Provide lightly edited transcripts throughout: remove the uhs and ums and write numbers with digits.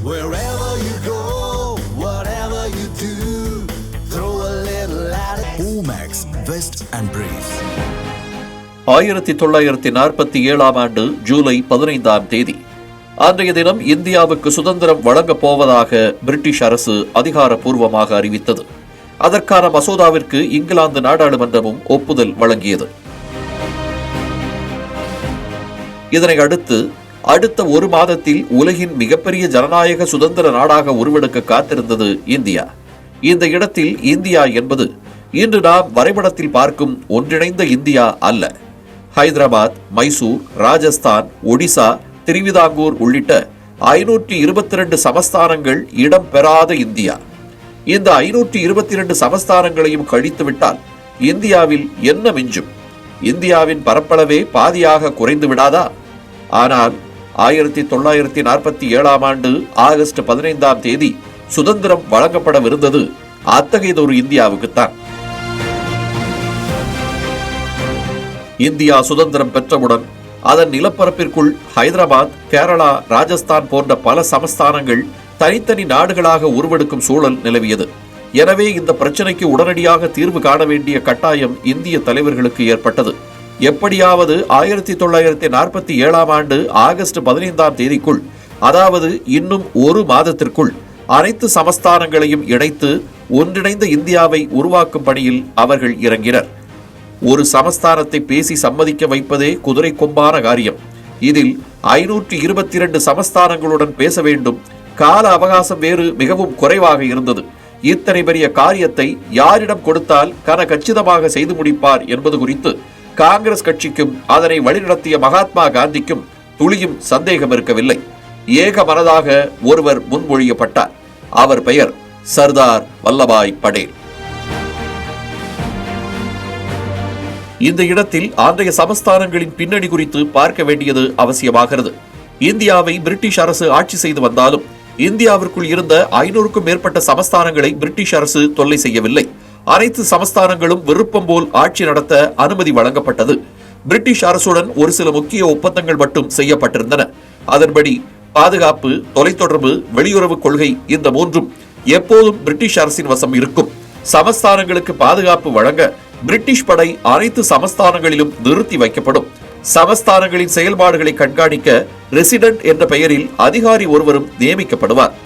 Wherever you go, whatever you do, throw a little at it. Omax, Vest and Brief. 1947 July 15 அன்றைய தினம் இந்தியாவுக்கு சுதந்திரம் வழங்கப் போவதாக பிரிட்டிஷ் அரசு அதிகாரப்பூர்வமாக அறிவித்தது. அதற்கான மசோதாவிற்கு இங்கிலாந்து நாடாளுமன்றமும் ஒப்புதல் வழங்கியது. இதனை அடுத்த ஒரு மாதத்தில் உலகின் மிகப்பெரிய ஜனநாயக சுதந்திர நாடாக உருவெடுக்க காத்திருந்தது இந்தியா. இந்த இடத்தில் இந்தியா என்பது இன்று நாம் வரைபடத்தில் பார்க்கும் ஒன்றிணைந்த இந்தியா அல்ல. ஹைதராபாத், மைசூர், ராஜஸ்தான், ஒடிசா, திருவிதாங்கூர் உள்ளிட்ட 522 சமஸ்தானங்கள் இடம் பெறாத இந்தியா. இந்த 522 சமஸ்தானங்களையும் கழித்துவிட்டால் இந்தியாவில் என்ன மிஞ்சும்? இந்தியாவின் பரப்பளவே பாதியாக குறைந்து விடாதா? ஆனால் 1947 ஆகஸ்ட் 15 சுதந்திரம் வழங்கப்படவிருந்தது அத்தகையதொரு இந்தியாவுக்குத்தான். இந்தியா சுதந்திரம் பெற்றவுடன் அதன் நிலப்பரப்பிற்குள் ஹைதராபாத், கேரளா, ராஜஸ்தான் போன்ற பல சமஸ்தானங்கள் தனித்தனி நாடுகளாக உருவெடுக்கும் சூழல் நிலவியது. எனவே இந்த பிரச்சனைக்கு உடனடியாக தீர்வு காண வேண்டிய கட்டாயம் இந்திய தலைவர்களுக்கு ஏற்பட்டது. எப்படியாவது 1947 ஆகஸ்ட் 15 அதாவது இன்னும் ஒரு மாதத்திற்குள் அனைத்து சமஸ்தானங்களையும் இணைத்து ஒன்றிணைந்த இந்தியாவை உருவாக்கும் பணியில் அவர்கள் இறங்கினர். ஒரு சமஸ்தானத்தை பேசி சம்மதிக்க வைப்பதே குதிரை கொம்பான காரியம். இதில் 522 சமஸ்தானங்களுடன் பேச வேண்டும். கால அவகாசம் வேறு மிகவும் குறைவாக இருந்தது. இத்தனை பெரிய காரியத்தை யாரிடம் கொடுத்தால் கச்சிதமாக செய்து முடிப்பார் என்பது குறித்து காங்கிரஸ் கட்சிக்கும் அதனை வழிநடத்திய மகாத்மா காந்திக்கும் துளியும் சந்தேகம் இருக்கவில்லை. ஏக மனதாக ஒருவர் முன்மொழியப்பட்டார். அவர் பெயர் சர்தார் வல்லபாய் படேல். இந்த இடத்தில் அன்றைய சமஸ்தானங்களின் பின்னணி குறித்து பார்க்க வேண்டியது அவசியமாகிறது. இந்தியாவை பிரிட்டிஷ் அரசு ஆட்சி செய்து வந்தாலும் இந்தியாவிற்குள் இருந்த 500க்கும் மேற்பட்ட சமஸ்தானங்களை பிரிட்டிஷ் அரசு தொல்லை செய்யவில்லை. அனைத்து சமஸ்தானங்களும் விருப்பம் போல் ஆட்சி நடத்த அனுமதி வழங்கப்பட்டது. பிரிட்டிஷ் அரசுடன் ஒரு சில முக்கிய ஒப்பந்தங்கள் மட்டும் செய்யப்பட்டிருந்தன. அதன்படி பாதுகாப்பு, தொலைத்தொடர்பு, வெளியுறவு கொள்கை இந்த மூன்றும் எப்போதும் பிரிட்டிஷ் அரசின் வசம் இருக்கும். சமஸ்தானங்களுக்கு பாதுகாப்பு வழங்க பிரிட்டிஷ் படை அனைத்து சமஸ்தானங்களிலும் நிறுத்தி வைக்கப்படும். சமஸ்தானங்களின் செயல்பாடுகளை கண்காணிக்க ரெசிடென்ட் என்ற பெயரில் அதிகாரி ஒருவரும் நியமிக்கப்படுவார்.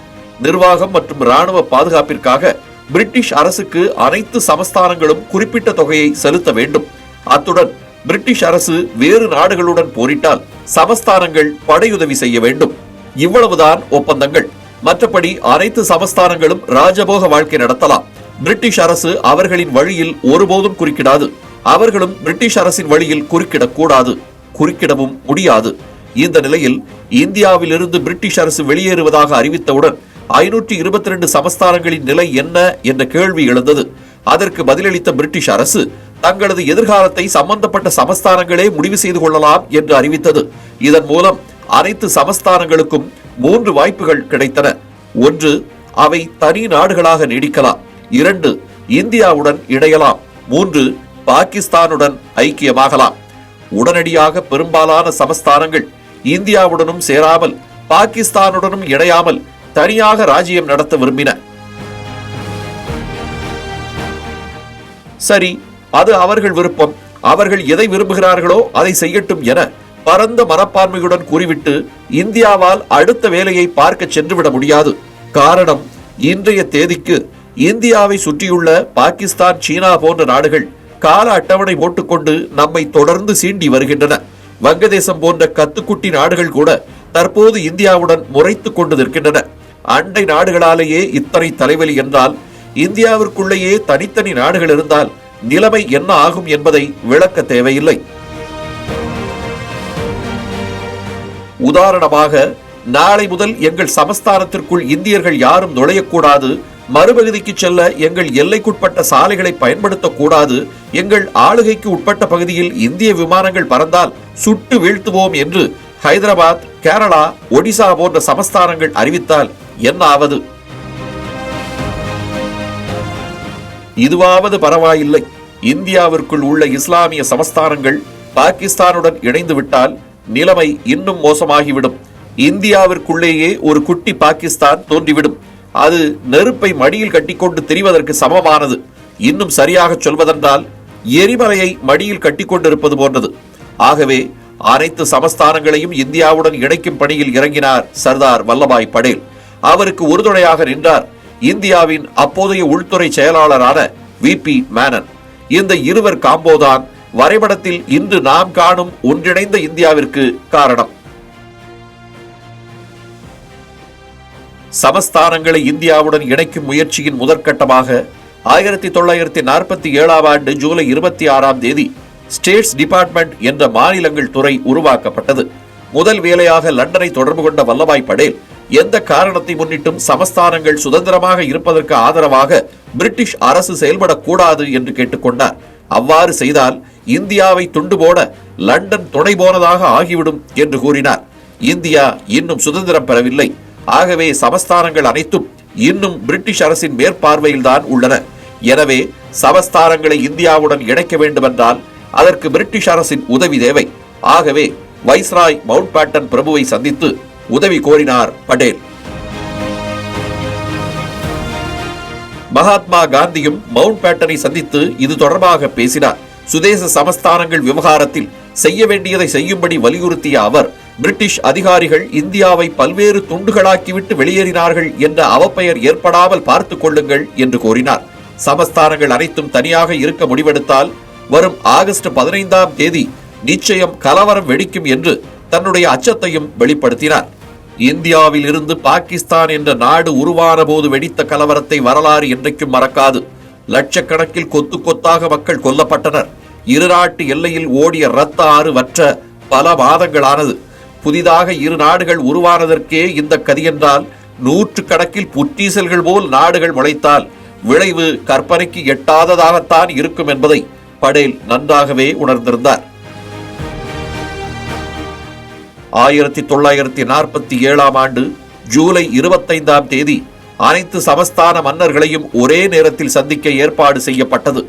நிர்வாகம் மற்றும் ராணுவ பாதுகாப்பிற்காக பிரிட்டிஷ் அரசுக்கு அனைத்து சமஸ்தானங்களும் குறிப்பிட்ட தொகையை செலுத்த வேண்டும். அத்துடன் பிரிட்டிஷ் அரசு வேறு நாடுகளுடன் போரிட்டால் சமஸ்தானங்கள் படையுதவி செய்ய வேண்டும். இவ்வளவுதான் ஒப்பந்தங்கள். மற்றபடி அனைத்து சமஸ்தானங்களும் ராஜபோக வாழ்க்கை நடத்தலாம். பிரிட்டிஷ் அரசு அவர்களின் வழியில் ஒருபோதும் குறுக்கிடாது. அவர்களும் பிரிட்டிஷ் அரசின் வழியில் குறுக்கிடக்கூடாது, குறுக்கிடவும் முடியாது. இந்த நிலையில் இந்தியாவிலிருந்து பிரிட்டிஷ் அரசு வெளியேறுவதாக அறிவித்தவுடன் 522 சமஸ்தானங்களின் நிலை என்ன என்ற கேள்வி எழுந்தது. அதற்கு பதிலளித்த பிரிட்டிஷ் அரசு தங்களது எதிர்காலத்தை சம்பந்தப்பட்ட சமஸ்தானங்களே முடிவு செய்து கொள்ளலாம் என்று அறிவித்தது. இதன் மூலம் அனைத்து சமஸ்தானங்களுக்கும் 3 வாய்ப்புகள் கிடைத்தன. 1, அவை தனி நாடுகளாக நீடிக்கலாம். 2, இந்தியாவுடன் இணையலாம். 3, பாகிஸ்தானுடன் ஐக்கியமாகலாம். உடனடியாக பெரும்பாலான சமஸ்தானங்கள் இந்தியாவுடனும் சேராமல் பாகிஸ்தானுடனும் இணையாமல் தனியாக ராஜ்யம் நடத்த விரும்பின. சரி, அது அவர்கள் விருப்பம். அவர்கள் எதை விரும்புகிறார்களோ அதை செய்யட்டும் என பரந்த மனப்பான்மையுடன் கூறிவிட்டு இந்தியாவால் அடுத்த வேலையை பார்க்க சென்றுவிட முடியாது. காரணம், இன்றைய தேதிக்கு இந்தியாவை சுற்றியுள்ள பாகிஸ்தான், சீனா போன்ற நாடுகள் கால அட்டவணை போட்டுக்கொண்டு நம்மை தொடர்ந்து சீண்டி வருகின்றன. வங்கதேசம் போன்ற கத்துக்குட்டி நாடுகள் கூட தற்போது இந்தியாவுடன் முறைத்துக் கொண்டு நிற்கின்றன. அண்டை நாடுகளாலேயே இத்தனை தலைவலி என்றால் இந்தியாவிற்குள்ளேயே தனித்தனி நாடுகள் இருந்தால் நிலைமை என்ன ஆகும் என்பதை விளக்க தேவையில்லை. உதாரணமாக, நாளை முதல் எங்கள் சமஸ்தானத்திற்குள் இந்தியர்கள் யாரும் நுழையக்கூடாது, மறுபகுதிக்கு செல்ல எங்கள் எல்லைக்குட்பட்ட சாலைகளை பயன்படுத்தக்கூடாது, எங்கள் ஆளுகைக்கு உட்பட்ட பகுதியில் இந்திய விமானங்கள் பறந்தால் சுட்டு வீழ்த்துவோம் என்று ஹைதராபாத், கேரளா, ஒடிசா போன்ற சமஸ்தானங்கள் அறிவித்தால் என்ன ஆவது? இதுவாவது பரவாயில்லை. இந்தியாவிற்குள் உள்ள இஸ்லாமிய சமஸ்தானங்கள் பாகிஸ்தானுடன் இணைந்து விட்டால் நிலைமை இன்னும் மோசமாகிவிடும். இந்தியாவிற்குள்ளேயே ஒரு குட்டி பாகிஸ்தான் தோன்றிவிடும். அது நெருப்பை மடியில் கட்டிக்கொண்டு திரிவதற்கு சமமானது. இன்னும் சரியாக சொல்வதென்றால் எரிமலையை மடியில் கட்டிக்கொண்டிருப்பது போன்றது. ஆகவே அனைத்து சமஸ்தானங்களையும் இந்தியாவுடன் இணைக்கும் பணியில் இறங்கினார் சர்தார் வல்லபாய் படேல். அவருக்கு உறுதுணையாக நின்றார் இந்தியாவின் அப்போதைய உள்துறை செயலாளரான VP மேனன். இந்த இருவர் காம்போதான் வரைபடத்தில் இன்று நாம் காணும் ஒன்றிணைந்த இந்தியாவிற்கு காரணம். சமஸ்தானங்களை இந்தியாவுடன் இணைக்கும் முயற்சியின் முதற்கட்டமாக 1947 ஆண்டு ஜூலை 26 ஸ்டேட்ஸ் டிபார்ட்மெண்ட் என்ற மாநிலங்கள் துறை உருவாக்கப்பட்டது. முதல் வேலையாக லண்டனை தொடர்பு கொண்ட வல்லபாய் படேல் எந்த காரணத்தை முன்னிட்டும் சமஸ்தானங்கள் சுதந்திரமாக இருப்பதற்கு ஆதரவாக பிரிட்டிஷ் அரசு செயல்படக்கூடாது என்று கேட்டுக்கொண்டார். அவ்வாறு செய்தால் இந்தியாவை துண்டு போட லண்டன் துணை போனதாக ஆகிவிடும் என்று கூறினார். இந்தியா இன்னும் சுதந்திரம் பெறவில்லை. ஆகவே சமஸ்தானங்கள் அனைத்தும் இன்னும் பிரிட்டிஷ் அரசின் மேற்பார்வையில்தான் உள்ளன. எனவே சமஸ்தானங்களை இந்தியாவுடன் இணைக்க வேண்டுமென்றால் அதற்கு பிரிட்டிஷ் அரசின் உதவி தேவை. ஆகவே வைஸ்ராய் மவுண்ட் பேட்டன் பிரபுவை சந்தித்து உதவி கோரினார் படேல். மகாத்மா காந்தியும் மவுண்ட் பேட்டனை சந்தித்து இது தொடர்பாக பேசினார். சுதேச சமஸ்தானங்கள் விவகாரத்தில் செய்ய வேண்டியதை செய்யும்படி வலியுறுத்திய அவர், பிரிட்டிஷ் அதிகாரிகள் இந்தியாவை பல்வேறு துண்டுகளாக்கிவிட்டு வெளியேறினார்கள் என்ற அவப்பெயர் ஏற்படாமல் பார்த்துக் கொள்ளுங்கள் என்று கூறினார். சமஸ்தானங்கள் அனைத்தும் தனியாக இருக்க முடிவெடுத்தால் வரும் ஆகஸ்ட் 15 நிச்சயம் கலவரம் வெடிக்கும் என்று தன்னுடைய அச்சத்தையும் வெளிப்படுத்தினார். இந்தியாவில் இருந்து பாகிஸ்தான் என்ற நாடு உருவான போது வெடித்த கலவரத்தை வரலாறு என்றைக்கும் மறக்காது. லட்சக்கணக்கில் கொத்து கொத்தாக மக்கள் கொல்லப்பட்டனர். இரு நாட்டு எல்லையில் ஓடிய இரத்த ஆறு வற்ற பல மாதங்களானது. புதிதாக இரு நாடுகள் உருவானதற்கே இந்த கதியென்றால் 100 கணக்கில் புற்றீசல்கள் போல் நாடுகள் முளைத்தால் விளைவு கற்பனைக்கு எட்டாததாகத்தான் இருக்கும் என்பதை படேல் நன்றாகவே உணர்ந்திருந்தார். 1947 ஆண்டு ஜூலை 25 அனைத்து சமஸ்தான மன்னர்களையும் ஒரே நேரத்தில் சந்திக்க ஏற்பாடு செய்யப்பட்டது.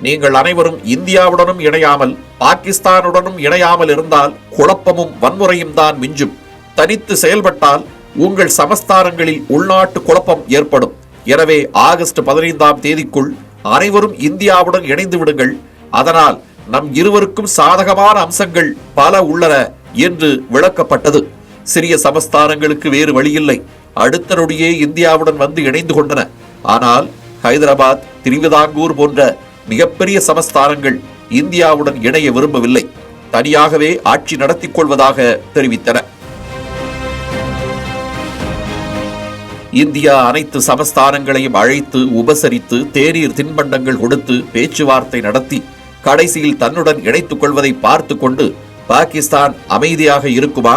நீங்கள் அனைவரும் இந்தியாவுடனும் இணையாமல் பாகிஸ்தானுடனும் இணையாமல் இருந்தால் குழப்பமும் வன்முறையும் தான் மிஞ்சும். தனித்து செயல்பட்டால் உங்கள் சமஸ்தானங்களில் உள்நாட்டு குழப்பம் ஏற்படும். எனவே ஆகஸ்ட் 15 அனைவரும் இந்தியாவுடன் இணைந்து விடுங்கள். அதனால் நம் இருவருக்கும் சாதகமான அம்சங்கள் பல உள்ளன என்று விளக்கப்பட்டது. சிறிய சமஸ்தானங்களுக்கு வேறு வழியில்லை. அடுத்த நொடியே இந்தியாவுடன் வந்து இணைந்து கொண்டன. ஆனால் ஹைதராபாத், திரிவிதாங்கூர் போன்ற மிகப்பெரிய சமஸ்தானங்கள் இந்தியாவுடன் இணைய விரும்பவில்லை. தனியாகவே ஆட்சி நடத்திக் கொள்வதாக தெரிவித்தன. இந்தியா அனைத்து சமஸ்தானங்களையும் அழைத்து உபசரித்து தேநீர் தின்பண்டங்கள் கொடுத்து பேச்சுவார்த்தை நடத்தி கடைசியில் தன்னுடன் இணைத்துக் கொள்வதை பார்த்து கொண்டு பாகிஸ்தான் அமைதியாக இருக்குமா?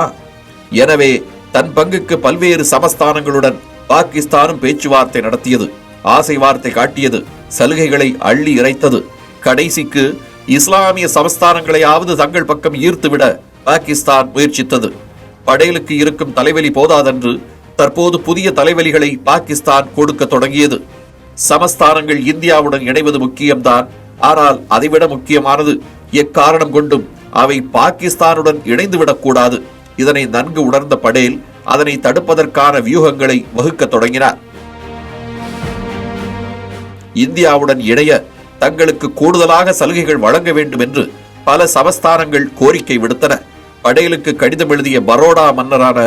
எனவே தன் பங்குக்கு பல்வேறு சமஸ்தானங்களுடன் பாகிஸ்தானும் பேச்சுவார்த்தை நடத்தியது. ஆசை வார்த்தை காட்டியது. சலுகைகளை அள்ளி இறைத்தது. கடைசிக்கு இஸ்லாமிய சமஸ்தானங்களையாவது தங்கள் பக்கம் ஈர்த்துவிட பாகிஸ்தான் முயற்சித்தது. படேலுக்கு இருக்கும் தலைவலி போதாதென்று தற்போது புதிய தலைவலிகளை பாகிஸ்தான் கொடுக்க தொடங்கியது. சமஸ்தானங்கள் இந்தியாவுடன் இணைவது முக்கியம்தான். ஆனால் அதைவிட முக்கியமானது எக்காரணம் கொண்டும் அவை பாகிஸ்தானுடன் இணைந்துவிடக்கூடாது. இதனை நன்கு உணர்ந்த படேல் அதனை தடுப்பதற்கான வியூகங்களை வகுக்க தொடங்கினார். இந்தியாவுடன் இணைய தங்களுக்கு கூடுதலாக சலுகைகள் வழங்க வேண்டும் என்று பல சமஸ்தானங்கள் கோரிக்கை விடுத்தன. படேலுக்கு கடிதம் எழுதிய பரோடா மன்னரான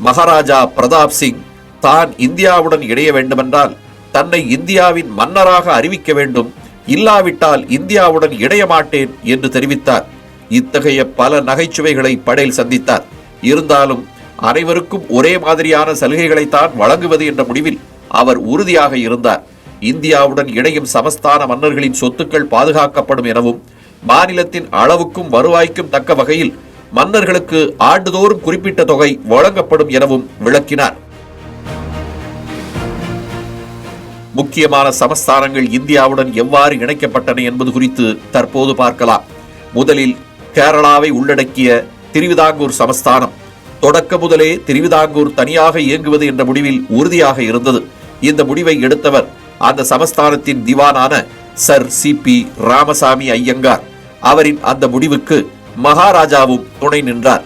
மகாராஜா பிரதாப் சிங் தான் இந்தியாவுடன் இணைய வேண்டுமென்றால் தன்னை இந்தியாவின் மன்னராக அறிவிக்க வேண்டும், இல்லாவிட்டால் இந்தியாவுடன் இணைய மாட்டேன் என்று தெரிவித்தார். இத்தகைய பல நகைச்சுவைகளை படேல் சந்தித்தார். இருந்தாலும் அனைவருக்கும் ஒரே மாதிரியான சலுகைகளைத்தான் வழங்குவது என்ற முடிவில் அவர் உறுதியாக இருந்தார். இந்தியாவுடன் இணையும் சமஸ்தான மன்னர்களின் சொத்துக்கள் பாதுகாக்கப்படும் எனவும் மாநிலத்தின் அளவுக்கும் வருவாய்க்கும் தக்க வகையில் மன்னர்களுக்கு ஆண்டுதோறும் குறிப்பிட்ட தொகை வழங்கப்படும் எனவும் விளக்கினார். முக்கியமான சமஸ்தானங்கள் இந்தியாவுடன் எவ்வாறு இணைக்கப்பட்டன என்பது குறித்து தற்போது பார்க்கலாம். முதலில் கேரளாவை உள்ளடக்கிய திரிவிதாங்கூர் சமஸ்தானம். தொடக்க முதலே திரிவிதாங்கூர் தனியாக இயங்குவது என்ற முடிவில் உறுதியாக இருந்தது. இந்த முடிவை எடுத்தவர் அந்த சமஸ்தானத்தின் திவானான சர் CP ராமசாமி ஐயங்கார். அவரின் அந்த முடிவுக்கு மகாராஜாவும் துணை நின்றார்.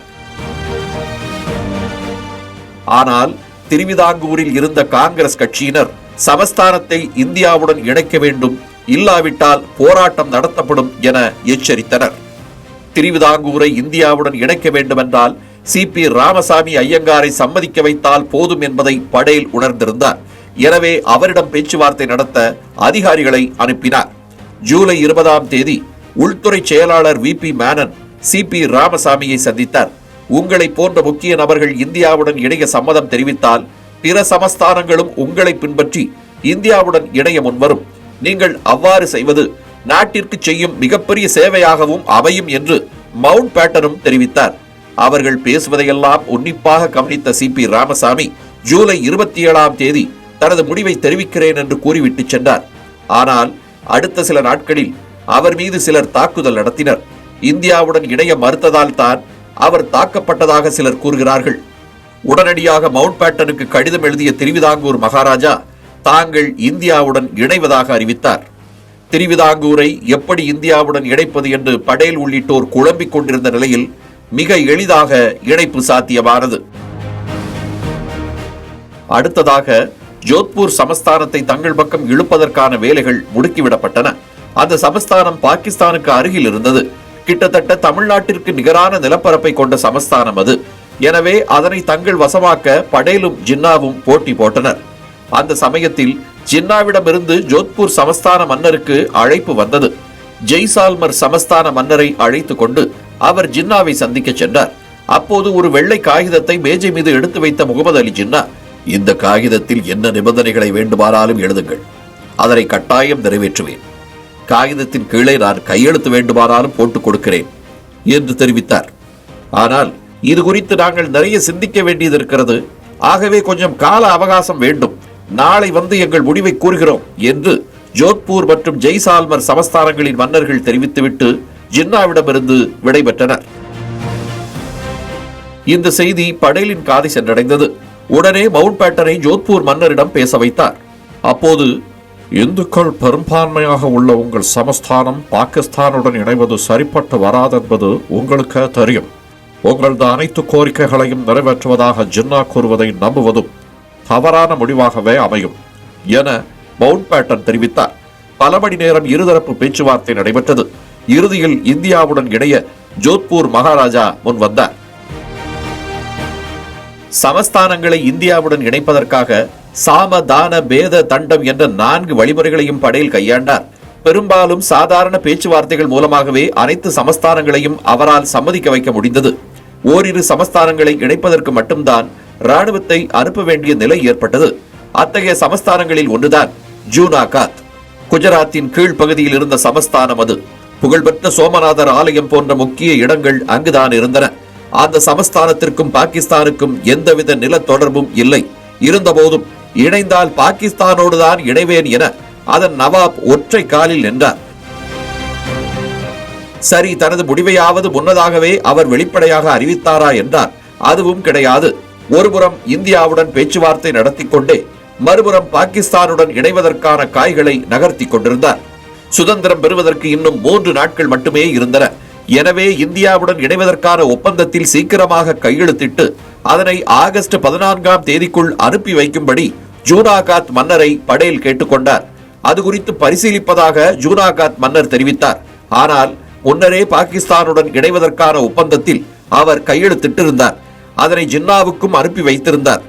ஆனால் திருவிதாங்கூரில் இருந்த காங்கிரஸ் கட்சியினர் சமஸ்தானத்தை இந்தியாவுடன் இணைக்க வேண்டும், இல்லாவிட்டால் போராட்டம் நடத்தப்படும் என எச்சரித்தனர். திருவிதாங்கூரை இந்தியாவுடன் இணைக்க வேண்டுமென்றால் சிபி ராமசாமி ஐயங்காரை சம்மதிக்க வைத்தால் போதும் என்பதை படேல் உணர்ந்திருந்தார். எனவே அவரிடம் பேச்சுவார்த்தை நடத்த அதிகாரிகளை அனுப்பினார். ஜூலை 20ஆம் தேதி உள்துறை செயலாளர் VP மேனன் சிபி ராமசாமியை சந்தித்தார். உங்களை போன்ற முக்கிய நபர்கள் இந்தியாவுடன் இணைய சம்மதம் தெரிவித்தால் பிற சமஸ்தானங்களும் உங்களை பின்பற்றி இந்தியாவுடன் இணைய முன்வரும். நீங்கள் அவ்வாறு செய்வது நாட்டிற்கு செய்யும் மிகப்பெரிய சேவையாகவும் அமையும் என்று மவுண்ட் பேட்டனும் தெரிவித்தார். அவர்கள் பேசுவதையெல்லாம் உன்னிப்பாக கவனித்த சிபி ராமசாமி ஜூலை 27ஆம் தேதி தனது முடிவை தெரிவிக்கிறேன் என்று கூறிவிட்டு சென்றார். ஆனால் அடுத்த சில நாட்களில் அவர் மீது சிலர் தாக்குதல் நடத்தினர். இந்தியாவுடன் இணைய மறுத்ததால் தான் அவர் தாக்கப்பட்டதாக சிலர் கூறுகிறார்கள். உடனடியாக மவுண்ட் பேட்டனுக்கு கடிதம் எழுதிய திருவிதாங்கூர் மகாராஜா தாங்கள் இந்தியாவுடன் இணைவதாக அறிவித்தார். திருவிதாங்கூரை எப்படி இந்தியாவுடன் இணைப்பது என்று படேல் உள்ளிட்டோர் குழம்பிக் கொண்டிருந்த நிலையில் மிக எளிதாக இணைப்பு சாத்தியமானது. அடுத்ததாக ஜோத்பூர் சமஸ்தானத்தை தங்கள் பக்கம் இழுப்பதற்கான வேலைகள் முடுக்கிவிடப்பட்டன. அந்த சமஸ்தானம் பாகிஸ்தானுக்கு அருகில் இருந்தது. கிட்டத்தட்ட தமிழ்நாட்டிற்கு நிகரான நிலப்பரப்பை கொண்ட சமஸ்தானம் அது. எனவே அதனை தங்கள் வசமாக்க படேலும் ஜின்னாவும் போட்டி போட்டனர். அந்த சமயத்தில் ஜின்னாவிடமிருந்து ஜோத்பூர் சமஸ்தான மன்னருக்கு அழைப்பு வந்தது. ஜெய்சால்மர் சமஸ்தான மன்னரை அழைத்து கொண்டு அவர் ஜின்னாவை சந்திக்க சென்றார். அப்போது ஒரு வெள்ளை காகிதத்தை மேஜை மீது எடுத்து வைத்த முகமது அலி ஜின்னா, இந்த காகிதத்தில் என்ன நிபந்தனைகளை வேண்டுமானாலும் எழுதுங்கள், அதனை கட்டாயம் நிறைவேற்றுவேன். காகிதத்தின் கீழே நான் கையெழுத்து வேண்டுமானாலும் போட்டுக் கொடுக்கிறேன் என்று தெரிவித்தார். ஆனால் இது குறித்து நாங்கள் நிறைய சிந்திக்க வேண்டியது இருக்கிறது. ஆகவே கொஞ்சம் கால அவகாசம் வேண்டும். நாளை வந்து எங்கள் முடிவை கூறுகிறோம் என்று ஜோத்பூர் மற்றும் ஜெய்சால்மர் சமஸ்தானங்களின் மன்னர்கள் தெரிவித்துவிட்டு ஜின்னாவிடமிருந்து விடைபெற்றனர். இந்த செய்தி படேலின் காதை சென்றடைந்தது. உடனே மவுண்ட் பேட்டனை ஜோத்பூர் மன்னரிடம் பேச வைத்தார். அப்போது, இந்துக்கள் பெரும்பான்மையாக உள்ள உங்கள் சமஸ்தானம் பாகிஸ்தானுடன் இணைவது சரிப்பட்டு வராதென்பது உங்களுக்கு தெரியும். உங்களது அனைத்து கோரிக்கைகளையும் நிறைவேற்றுவதாக ஜின்னா கூறுவதை நம்புவதும் தவறான முடிவாகவே அமையும் என மவுண்ட் பேட்டன் தெரிவித்தார். பல மணி நேரம் இருதரப்பு பேச்சுவார்த்தை நடைபெற்றது. இறுதியில் இந்தியாவுடன் இணைய ஜோத்பூர் மகாராஜா முன் வந்தார். சமஸ்தானங்களை இந்தியாவுடன் இணைப்பதற்காக சாம, தான, பேத, தண்டம் என்ற 4 வழிமுறைகளையும் படேல் கையாண்டார். பெரும்பாலும் சாதாரண பேச்சுவார்த்தைகள் மூலமாகவே அனைத்து சமஸ்தானங்களையும் அவரால் சம்மதிக்க வைக்க முடிந்தது. ஓரிரு சமஸ்தானங்களை இணைப்பதற்கு மட்டும்தான் ராணுவத்தை அனுப்ப வேண்டிய நிலை ஏற்பட்டது. அத்தகைய சமஸ்தானங்களில் ஒன்றுதான் ஜூனாகாத். குஜராத்தின் கீழ்ப்பகுதியில் இருந்த சமஸ்தானம் அது. புகழ்பெற்ற சோமநாதர் ஆலயம் போன்ற முக்கிய இடங்கள் அங்குதான் இருந்தன. அந்த சமஸ்தானத்திற்கும் பாகிஸ்தானுக்கும் எந்தவித நில தொடர்பும் இல்லை. இருந்தபோதும் இணைந்தால் பாகிஸ்தானோடுதான் இணைவேன் என அதன் நவாப் ஒற்றை காலில் நின்றார். சரி, தனது முடிவையாவது முன்னதாகவே அவர் வெளிப்படையாக அறிவித்தாரா என்றார். அதுவும் கிடையாது. ஒருபுறம் இந்தியாவுடன் பேச்சுவார்த்தை நடத்தி கொண்டே மறுபுறம் பாகிஸ்தானுடன் இணைவதற்கான காய்களை நகர்த்தி கொண்டிருந்தார். சுதந்திரம் பெறுவதற்கு இன்னும் 3 நாட்கள் மட்டுமே இருந்தன. எனவே இந்தியாவுடன் இணைவதற்கான ஒப்பந்தத்தில் சீக்கிரமாக கையெழுத்திட்டு அதனை ஆகஸ்ட் 14ஆம் தேதிக்குள் அனுப்பி வைக்கும்படி ஜூனாகாத் மன்னரை படேல் கேட்டுக்கொண்டார். அது குறித்து பரிசீலிப்பதாக ஜூனாகாத் மன்னர் தெரிவித்தார். ஆனால் முன்னரே பாகிஸ்தானுடன் இணைவதற்கான ஒப்பந்தத்தில் அவர் கையெழுத்திட்டிருந்தார். அதனை ஜின்னாவுக்கும் அனுப்பி வைத்திருந்தார்.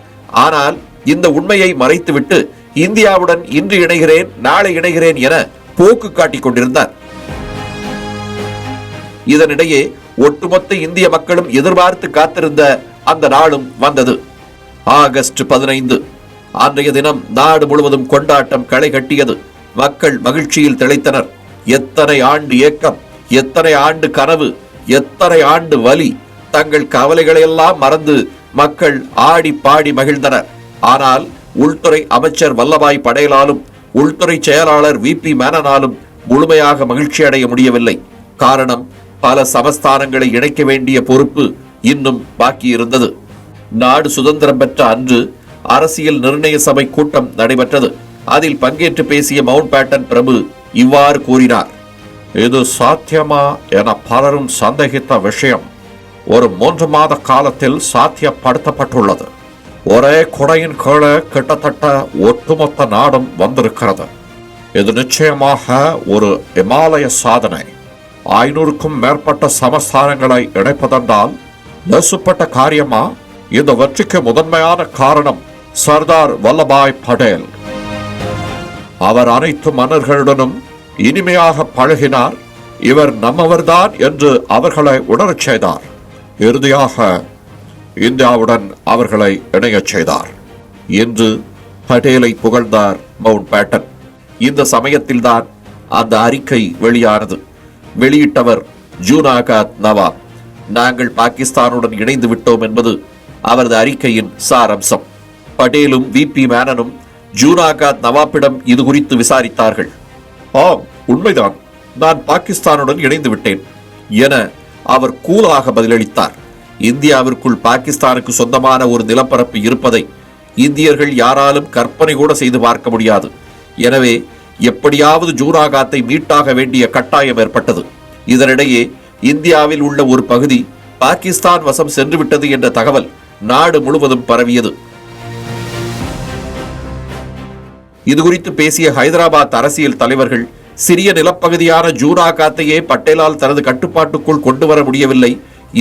ஆனால் இந்த உண்மையை மறைத்துவிட்டு இந்தியாவுடன் இன்று இணைகிறேன், நாளை இணைகிறேன் என போக்கு காட்டிக் கொண்டிருந்தார். இதனிடையே ஒட்டுமொத்த இந்திய மக்களும் எதிர்பார்த்து காத்திருந்த அந்த நாளும் வந்தது. ஆகஸ்ட் 15. அன்றைய தினம் நாடு முழுவதும் கொண்டாட்டம் களை கட்டியது. மக்கள் மகிழ்ச்சியில் திளைத்தனர். எத்தனை ஆண்டு ஏக்கம், எத்தனை ஆண்டு கனவு, எத்தனை ஆண்டு வலி. தங்கள் கவலைகளை எல்லாம் மறந்து மக்கள் ஆடி பாடி மகிழ்ந்தனர். ஆனால் உள்துறை அமைச்சர் வல்லபாய் படேலாலும் உள்துறை செயலாளர் VP மேனனாலும் முழுமையாக மகிழ்ச்சி அடைய முடியவில்லை. காரணம், பல சமஸ்தானங்களை இணைக்க வேண்டிய பொறுப்பு இன்னும் பாக்கியிருந்தது. நாடு சுதந்திரம் பெற்ற அன்று அரசியல் நிர்ணய சபை கூட்டம் நடைபெற்றது. அதில் பங்கேற்று பேசிய மவுண்ட் பேட்டன் பிரபு இவ்வாறு கூறினார். இது சாத்தியமா என பலரும் சந்தேகித்த விஷயம் ஒரு 3 மாத காலத்தில் சாத்தியப்படுத்தப்பட்டுள்ளது. ஒரே கொடையின் கீழே கிட்டத்தட்ட ஒட்டுமொத்த நாடும் வந்திருக்கிறது. இது நிச்சயமாக ஒரு இமாலய சாதனை. 500க்கும் மேற்பட்ட சமஸ்தானங்களை இணைப்பதென்றால் லேசுப்பட்ட காரியமா? இந்த வெற்றிக்கு முதன்மையான காரணம் சர்தார் வல்லபாய் படேல். அவர் அனைத்து மன்னர்களுடனும் இனிமையாக பழகினார். இவர் நம்மவர்தான் என்று அவர்களை உணரச் செய்தார். இறுதியாக இந்தியாவுடன் அவர்களை இணையச் செய்தார் என்று படேலை புகழ்ந்தார் மவுண்ட் பேட்டன். இந்த சமயத்தில்தான் அந்த அறிக்கை வெளியானது. வெளியிட்டவர் ஜூனாகாத் நவாப். நாங்கள் பாகிஸ்தானுடன் இணைந்து விட்டோம் என்பது அவரது அறிக்கையின் சாரம்சம். படேலும் விபி மேனனும் ஜூனாகாத் நவாப்பிடம் இது குறித்து விசாரித்தார்கள். ஆம், உண்மைதான், நான் பாகிஸ்தானுடன் இணைந்து விட்டேன் என அவர் கூலாக பதிலளித்தார். இந்தியாவிற்குள் பாகிஸ்தானுக்கு சொந்தமான ஒரு நிலப்பரப்பு இருப்பதை இந்தியர்கள் யாராலும் கற்பனை கூட செய்து பார்க்க முடியாது. எனவே எப்படியாவது ஜூனாகாத்தை மீட்டாக வேண்டிய கட்டாயம் ஏற்பட்டது. இதனிடையே இந்தியாவில் உள்ள ஒரு பகுதி பாகிஸ்தான் வசம் சென்றுவிட்டது என்ற தகவல் நாடு முழுவதும் பரவியது. இதுகுறித்து பேசிய ஹைதராபாத் அரசியல் தலைவர்கள், சிறிய நிலப்பகுதியான ஜூனாகாத்தையே பட்டேலால் தனது கட்டுப்பாட்டுக்குள் கொண்டு வர முடியவில்லை.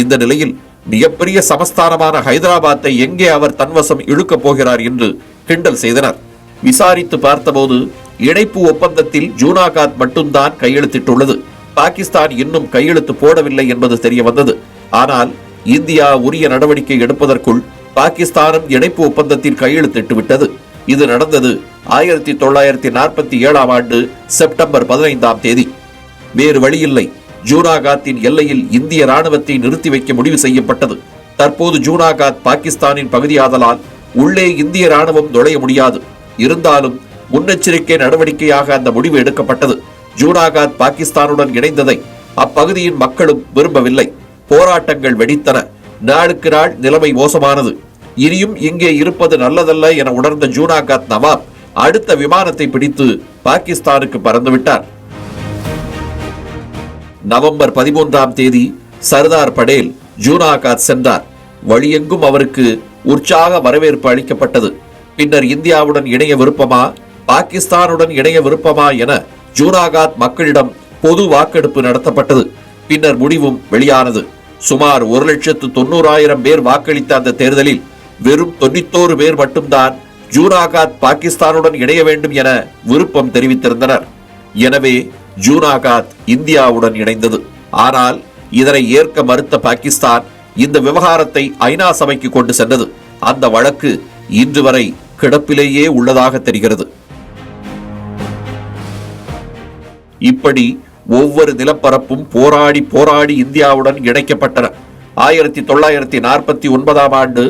இந்த நிலையில் மிகப்பெரிய சமஸ்தானமான ஹைதராபாத்தை எங்கே அவர் தன்வசம் இழுக்கப் போகிறார் என்று கிண்டல் செய்தனர். விசாரித்து பார்த்தபோது இணைப்பு ஒப்பந்தத்தில் ஜூனாகாத் மட்டும்தான் கையெழுத்திட்டுள்ளது. பாகிஸ்தான் இன்னும் கையெழுத்து போடவில்லை என்பது தெரிய வந்தது. ஆனால் இந்தியா உரிய நடவடிக்கை எடுப்பதற்குள் பாகிஸ்தானும் இணைப்பு ஒப்பந்தத்தில் கையெழுத்திட்டு விட்டது. இது நடந்தது 1947 ஆண்டு செப்டம்பர் 15ஆம் தேதி. வேறு வழியில்லை. ஜூனாகாத்தின் எல்லையில் இந்திய ராணுவத்தை நிறுத்தி வைக்க முடிவு செய்யப்பட்டது. தற்போது ஜூனாகாத் பாகிஸ்தானின் பகுதியாதலால் உள்ளே இந்திய ராணுவம் நுழைய முடியாது. இருந்தாலும் முன்னெச்சரிக்கை நடவடிக்கையாக அந்த முடிவு எடுக்கப்பட்டது. ஜூனாகாத் பாகிஸ்தானுடன் இணைந்ததை அப்பகுதியின் மக்களும் விரும்பவில்லை. போராட்டங்கள் வெடித்தன. நாளுக்கு நாள் நிலைமை மோசமானது. இனியும் இங்கே இருப்பது நல்லதல்ல என உணர்ந்த ஜூனாகாத் நவாப் அடுத்த விமானத்தை பிடித்து பாகிஸ்தானுக்கு பறந்துவிட்டார். நவம்பர் 13ஆம் தேதி சர்தார் படேல் ஜூனாகாத் சென்றார். வழியெங்கும் அவருக்கு உற்சாக வரவேற்பு அளிக்கப்பட்டது. பின்னர் இந்தியாவுடன் இணைய விருப்பமா, பாகிஸ்தானுடன் இணைய விருப்பமா என ஜூனாகாத் மக்களிடம் பொது வாக்கெடுப்பு நடத்தப்பட்டது. பின்னர் முடிவும் வெளியானது. சுமார் 1,90,000 பேர் வாக்களித்த அந்த தேர்தலில் வெறும் 91 பேர் மட்டும்தான் ஜூனாகாத் பாகிஸ்தானுடன் இணைய வேண்டும் என விருப்பம் தெரிவித்திருந்தனர். எனவே ஜூனாகாத் இந்தியாவுடன் இணைந்தது. ஆனால் இதனை ஏற்க மறுத்த பாகிஸ்தான் இந்த விவகாரத்தை ஐநா சபைக்கு கொண்டு சென்றது. அந்த வழக்கு இன்று வரை கிடப்பிலேயே உள்ளதாக தெரிகிறது. இப்படி ஒவ்வொரு நிலப்பரப்பும் போராடி போராடி இந்தியாவுடன் இணைக்கப்பட்டன. 1949ஆம் ஆண்டு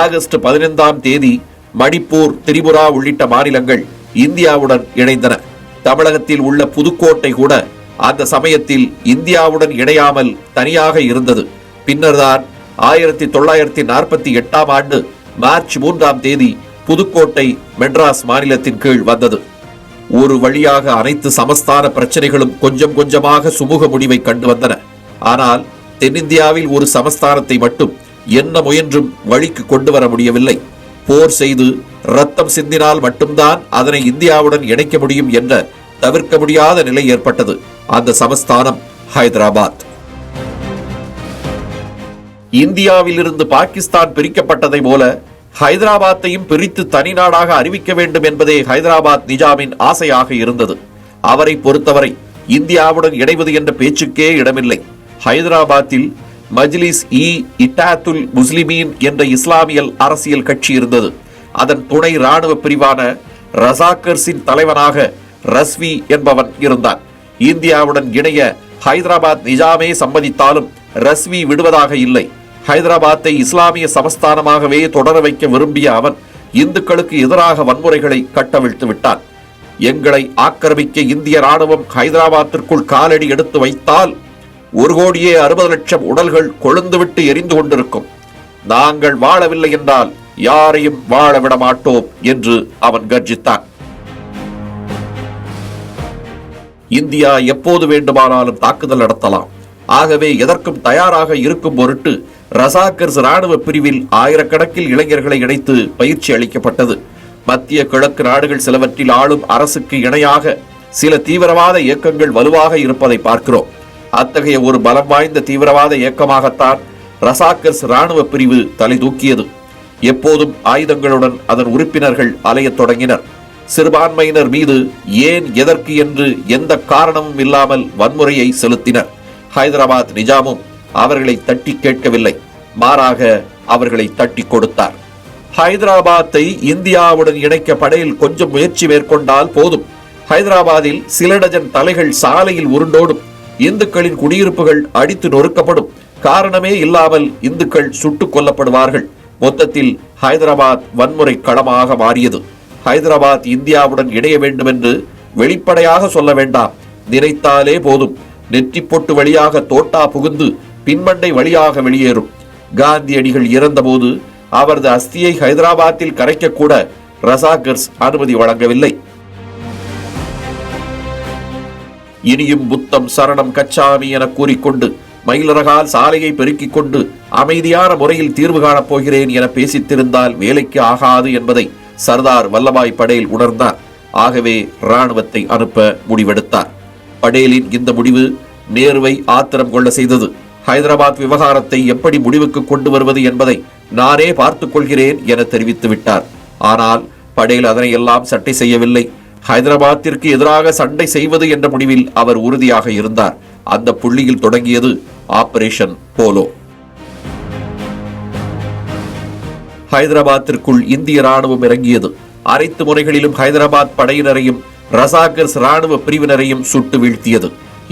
ஆகஸ்ட் 15ஆம் தேதி மணிப்பூர், திரிபுரா உள்ளிட்ட மாநிலங்கள் இந்தியாவுடன் இணைந்தன. தமிழகத்தில் உள்ள புதுக்கோட்டை கூட அந்த சமயத்தில் இந்தியாவுடன் இணையாமல் தனியாக இருந்தது. பின்னர்தான் 1948ஆம் ஆண்டு மார்ச் 3ஆம் தேதி புதுக்கோட்டை மெட்ராஸ் மாநிலத்தின் கீழ் வந்தது. ஒரு வழியாக அனைத்து சமஸ்தான பிரச்சனைகளும் கொஞ்சம் கொஞ்சமாக சுமூக முடிவை கண்டு வந்தன. ஆனால் தென்னிந்தியாவில் ஒரு சமஸ்தானத்தை மட்டும் என்ன முயன்றும் வழிக்கு கொண்டு வர முடியவில்லை. போர் செய்து ரத்தம் சிந்தினால் மட்டும்தான் அதனை இந்தியாவுடன் இணைக்க முடியும் என்ற தவிர்க்க முடியாத நிலை ஏற்பட்டது. அந்த சமஸ்தானம் ஹைதராபாத். இந்தியாவிலிருந்து பாகிஸ்தான் பிரிக்கப்பட்டதை போல ஹைதராபாத்தையும் பிரித்து தனி நாடாக அறிவிக்க வேண்டும் என்பதே ஹைதராபாத் நிஜாமின் ஆசையாக இருந்தது. அவரை பொறுத்தவரை இந்தியாவுடன் இணைவது என்ற பேச்சுக்கே இடமில்லை. ஹைதராபாத்தில் மஜ்லிஸ் இட்டாத்துல் முஸ்லிமீன் என்ற இஸ்லாமியல் அரசியல் கட்சி இருந்தது. அதன் துணை ராணுவ பிரிவான ரசாக்கர்ஸின் தலைவனாக ரஸ்வி என்பவன் இருந்தான். இந்தியாவுடன் இணைய ஹைதராபாத் நிஜாமே சம்மதித்தாலும் ரஸ்வி விடுவதாக இல்லை. ஹைதராபாத்தை இஸ்லாமிய சமஸ்தானமாகவே தொடர வைக்க விரும்பிய அவன் இந்துக்களுக்கு எதிராக வன்முறைகளை கட்டவிழ்த்து விட்டான். எங்களை ஆக்கிரமிக்க இந்திய ராணுவம் ஹைதராபாத்திற்குள் காலடி எடுத்து வைத்தால் 1,60,00,000 உடல்கள் கொழுந்துவிட்டு எரிந்து கொண்டிருக்கும். நாங்கள் வாழவில்லை என்றால் யாரையும் வாழ விட மாட்டோம் என்று அவன் கர்ஜித்தான். இந்தியா எப்போது வேண்டுமானாலும் தாக்குதல் நடத்தலாம். ஆகவே எதற்கும் தயாராக இருக்கும் பொருட்டு ரசாக்கர்ஸ் ராணுவ பிரிவில் ஆயிரக்கணக்கில் இளைஞர்களை இணைத்து பயிற்சி அளிக்கப்பட்டது. மத்திய கிழக்கு நாடுகள் சிலவற்றில் ஆளும் அரசுக்கு இணையாக சில தீவிரவாத இயக்கங்கள் வலுவாக இருப்பதை பார்க்கிறோம். அத்தகைய ஒரு பலம் வாய்ந்த தீவிரவாத இயக்கமாகத்தான் ரசாக்கர்ஸ் ராணுவ பிரிவு தலை தூக்கியது. எப்போதும் ஆயுதங்களுடன் அதன் உறுப்பினர்கள் அலையத் தொடங்கினர். சிறுபான்மையினர் மீது ஏன் எதற்கு என்று எந்த காரணமும் இல்லாமல் வன்முறையை செலுத்தினர். ஹைதராபாத் நிஜாமும் அவர்களை தட்டி கேட்கவில்லை, மாறாக அவர்களை தட்டி கொடுத்தார். ஹைதராபாத்தை இந்தியாவுடன் இணைக்க படையில் கொஞ்சம் முயற்சி மேற்கொண்டால் போதும். ஹைதராபாத்தில் சில டஜன் தலைகள் சாலையில் உருண்டோடும். இந்துக்களின் குடியிருப்புகள் அடித்து நொறுக்கப்படும். காரணமே இல்லாமல் இந்துக்கள் சுட்டுக் கொல்லப்படுவார்கள். மொத்தத்தில் ஹைதராபாத் வன்முறை களமாக மாறியது. ஹைதராபாத் இந்தியாவுடன் இணைய வேண்டும் என்று வெளிப்படையாக சொல்ல வேண்டாம், நினைத்தாலே போதும். நெற்றி பொட்டு வழியாக தோட்டா புகுந்து பின்மண்டை வழியாக வெளியேறும். காந்தியடிகள் இறந்தபோது அவரது அஸ்தியை ஹைதராபாத்தில் கரைக்க கூட ரசாக்கர்ஸ் அனுமதி வழங்கவில்லை. இனியும் புத்தம் சரணம் கச்சாமி என கூறிக்கொண்டு மயிலரகால் சாலையை பெருக்கிக் கொண்டு அமைதியான முறையில் தீர்வு காணப் போகிறேன் என பேசித்திருந்தால் வேலைக்கு ஆகாது என்பதை சர்தார் வல்லபாய் படேல் உணர்ந்தார். ஆகவே ராணுவத்தை அனுப்ப முடிவெடுத்தார். படேலின் இந்த முடிவு நேருவை ஆத்திரம் கொள்ள செய்தது. ஹைதராபாத் விவகாரத்தை எப்படி முடிவுக்கு கொண்டு வருவது என்பதை நானே பார்த்துக் கொள்கிறேன் என தெரிவித்து விட்டார். ஆனால் படேல் அதனை எல்லாம் சட்டை செய்யவில்லை. ஹைதராபாத்திற்கு எதிராக சண்டை செய்வது என்ற முடிவில் அவர் உறுதியாக இருந்தார். அந்த புள்ளியில் தொடங்கியது ஆபரேஷன் போலோ. ஹைதராபாத்திற்குள் இந்திய ராணுவம் இறங்கியது. அனைத்து முறைகளிலும் ஹைதராபாத் படையினரையும் ரசாக்கர்ஸ் ராணுவ பிரிவினரையும் சுட்டு வீழ்த்தியது.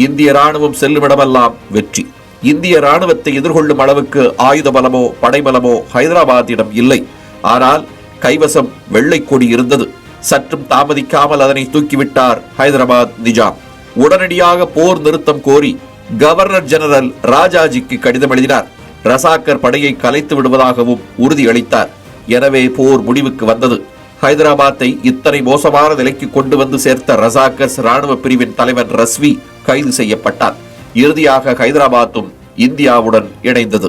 இந்திய ராணுவம் செல்லுமிடமெல்லாம் வெற்றி. இந்திய ராணுவத்தை எதிர்கொள்ளும் அளவுக்கு ஆயுத பலமோ படைபலமோ ஹைதராபாத்திடம் இல்லை. ஆனால் கைவசம் வெள்ளை கொடி இருந்தது. சற்றும் தாமதிக்காமல் அதனை தூக்கிவிட்டார் ஹைதராபாத் நிஜாம். உடனடியாக போர் நிறுத்தம் கோரி கவர்னர் ஜெனரல் ராஜாஜிக்கு கடிதம் எழுதினார். ரசாக்கர் படையை கலைத்து விடுவதாகவும் உறுதியளித்தார். எனவே போர் முடிவுக்கு வந்தது. ஹைதராபாத்தை இத்தனை மோசமான நிலைக்கு கொண்டு வந்து சேர்த்த ரசாக்கர்ஸ் ராணுவ பிரிவின் தலைவன் ரஸ்வி கைது செய்யப்பட்டார். இறுதியாக ஹைதராபாத்தும் இந்தியாவுடன் இணைந்தது.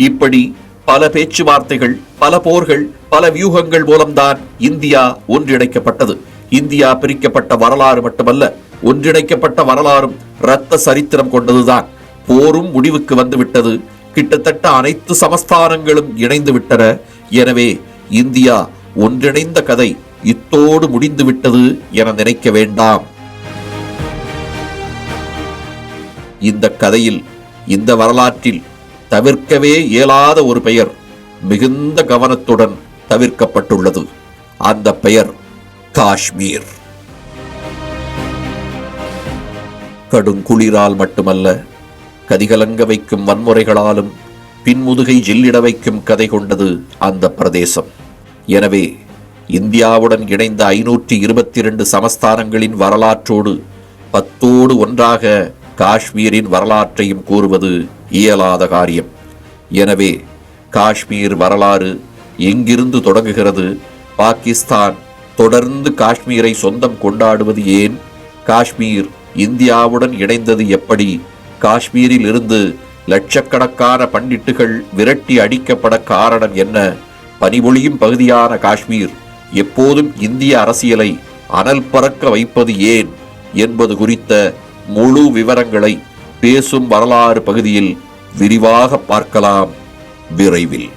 இப்படி பல பேச்சுவார்த்தைகள், பல போர்கள், பல வியூகங்கள் மூலம்தான் இந்தியா ஒன்றிணைக்கப்பட்டது. இந்தியா பிரிக்கப்பட்ட வரலாறு மட்டுமல்ல, ஒன்றிணைக்கப்பட்ட வரலாறும் இரத்த சரித்திரம் கொண்டதுதான். போரும் முடிவுக்கு வந்துவிட்டது. கிட்டத்தட்ட அனைத்து சமஸ்தானங்களும் இணைந்து விட்டன. எனவே இந்தியா ஒன்றிணைந்த கதை இத்தோடு முடிந்துவிட்டது என நினைக்க வேண்டாம். இந்த கதையில், இந்த வரலாற்றில் தவிர்க்கவே இயலாத ஒரு பெயர் மிகுந்த கவனத்துடன் தவிர்க்கப்பட்டுள்ளது. அந்த பெயர் காஷ்மீர். கடுங்குளிரால் மட்டுமல்ல, கதிகலங்க வைக்கும் வன்முறைகளாலும் பின்முதுகை ஜில்லிட வைக்கும் கதை கொண்டது அந்த பிரதேசம். எனவே இந்தியாவுடன் இணைந்த 522 சமஸ்தானங்களின் வரலாற்றோடு 10ஓடு ஒன்றாக காஷ்மீரின் வரலாற்றையும் கூறுவது இயலாத காரியம். எனவே காஷ்மீர் வரலாறு எங்கிருந்து தொடங்குகிறது? பாகிஸ்தான் தொடர்ந்து காஷ்மீரை சொந்தம் கொண்டாடுவது ஏன்? காஷ்மீர் இந்தியாவுடன் இணைந்தது எப்படி? காஷ்மீரில் இருந்து லட்சக்கணக்கான பண்டிட்டுகள் விரட்டி அடிக்கப்பட காரணம் என்ன? பனிபொழியும் பகுதியான காஷ்மீர் எப்போதும் இந்திய அரசியலை அனல் பறக்க வைப்பது ஏன் என்பது குறித்த முழு விவரங்களை பேசும் வரலாறு பகுதியில் விரிவாக பார்க்கலாம் விரைவில்.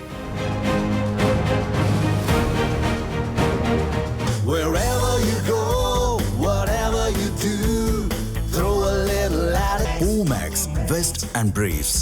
Omax Vest and Briefs.